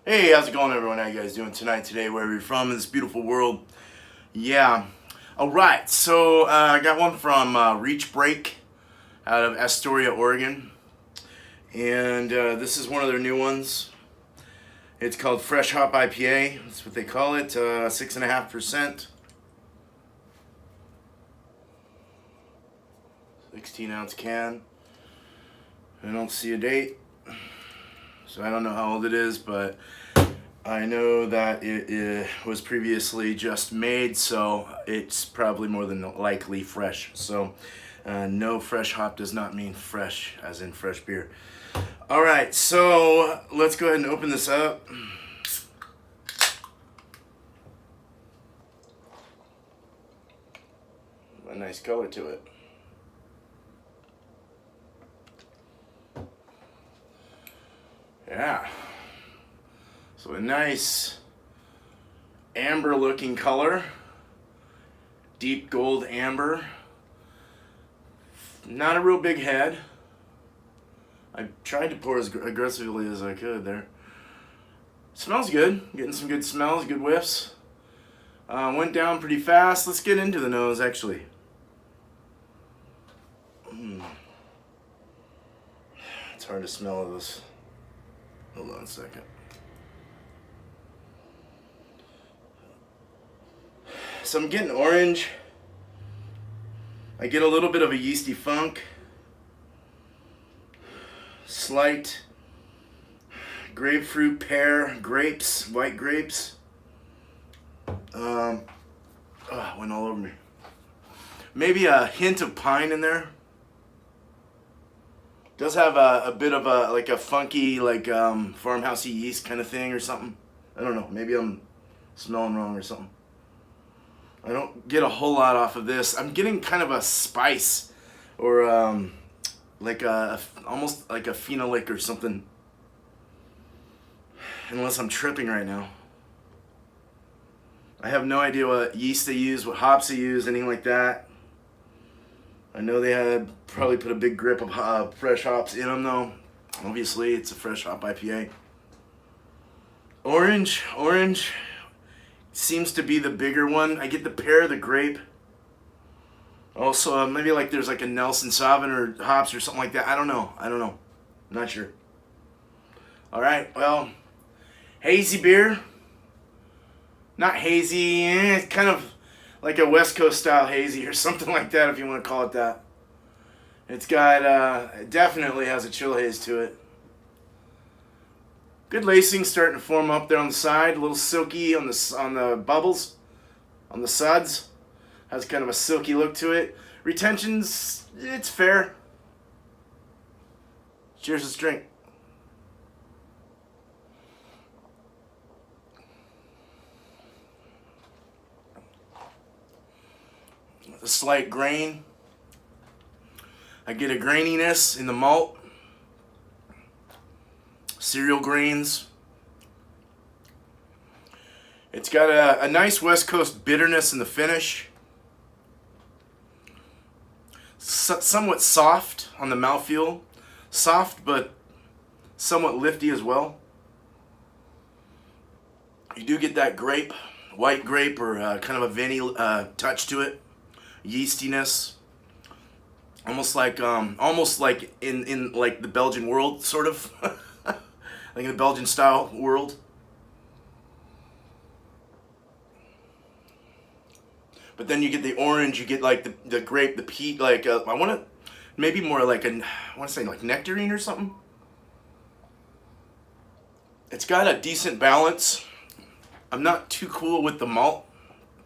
Hey, how's it going, everyone? How you guys doing today, wherever you're from in this beautiful world? Yeah. All right. So I got one from Reach Break out of Astoria, Oregon, and this is one of their new ones. It's called Fresh Hop IPA. That's what they call it. 6.5%, 16-ounce can. I don't see a date, so I don't know how old it is, but I know that it was previously just made, so it's probably more than likely fresh. So no fresh hop does not mean fresh, as in fresh beer. All right, so let's go ahead and open this up. A nice color to it. Yeah. So a nice amber looking color. Deep gold amber. Not a real big head. I tried to pour as aggressively as I could there. Smells good. Getting some good smells, good whiffs. Went down pretty fast. Let's get into the nose, actually. It's hard to smell this. Hold on a second. So I'm getting orange. I get a little bit of a yeasty funk. Slight grapefruit, pear, grapes, white grapes. Went all over me. Maybe a hint of pine in there. Does have a bit of a like a funky farmhousey yeast kind of thing or something. I don't know. Maybe I'm smelling wrong or something. I don't get a whole lot off of this. I'm getting kind of a spice or almost like a phenolic or something. Unless I'm tripping right now. I have no idea what yeast they use, what hops they use, anything like that. I know they had probably put a big grip of fresh hops in them though. Obviously, it's a fresh hop IPA. Orange seems to be the bigger one. I get the pear, the grape. Also, maybe like there's like a Nelson Sauvin or hops or something like that. I don't know. Not sure. All right, well, hazy beer. Not hazy, it's kind of like a West Coast style hazy or something like that, if you want to call it that. It's got, it definitely has a chill haze to it. Good lacing starting to form up there on the side, a little silky on the bubbles, on the suds. Has kind of a silky look to it. Retention's, it's fair. Cheers, let's drink. A slight grain. I get a graininess in the malt. Cereal grains. It's got a nice West Coast bitterness in the finish. Somewhat soft on the mouthfeel. Soft but somewhat lifty as well. You do get that grape, white grape or kind of a vanilla touch to it. Yeastiness. Almost like in like the Belgian world, sort of. Like in the Belgian style world. But then you get the orange, you get like the grape, the peat, like I want to maybe more like I want to say like nectarine or something. It's got a decent balance. I'm not too cool with the malt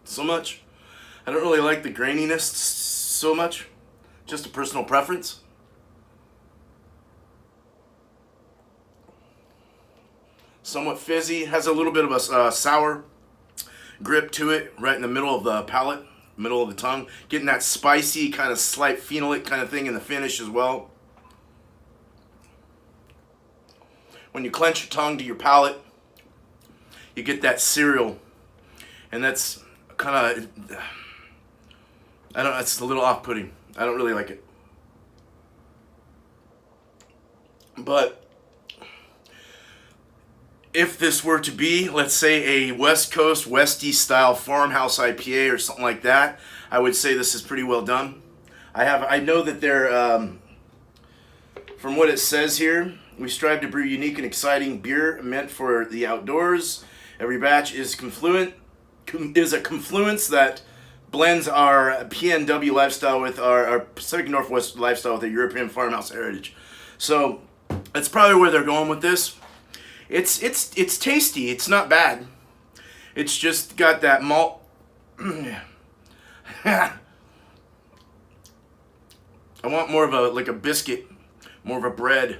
so much. I don't really like the graininess so much. Just a personal preference. Somewhat fizzy, has a little bit of a sour grip to it, right in the middle of the palate, middle of the tongue. Getting that spicy, kind of slight phenolic kind of thing in the finish as well. When you clench your tongue to your palate, you get that cereal. And that's kind of, it's a little off-putting. I don't really like it. But if this were to be, let's say, a West Coast, Westy style farmhouse IPA or something like that, I would say this is pretty well done. I know that they're, from what it says here, we strive to brew unique and exciting beer meant for the outdoors. Every batch is a confluence that blends our PNW lifestyle with our Pacific Northwest lifestyle with a European farmhouse heritage. So that's probably where they're going with this. It's tasty. It's not bad. It's just got that malt. I want more of a biscuit, more of a bread.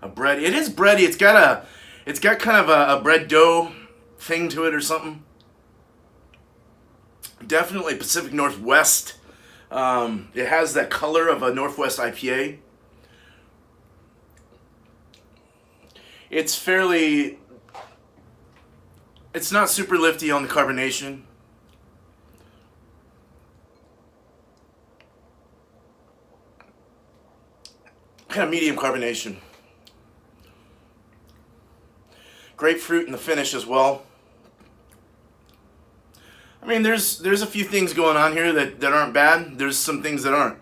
A bread. It is bready. It's got kind of a bread dough thing to it or something. Definitely Pacific Northwest. It has that color of a Northwest IPA. It's not super lifty on the carbonation. Kind of medium carbonation. Grapefruit in the finish as well. I mean, there's a few things going on here that aren't bad. There's some things that aren't.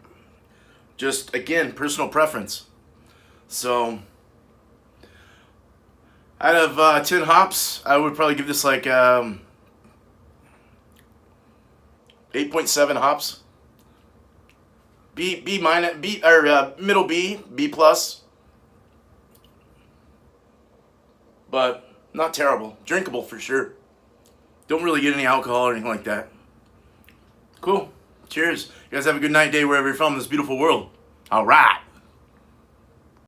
Just, again, personal preference. So, out of 10 hops, I would probably give this like 8.7 hops. B minus, middle B plus. But not terrible. Drinkable for sure. Don't really get any alcohol or anything like that. Cool. Cheers. You guys have a good night, day, wherever you're from in this beautiful world. All right.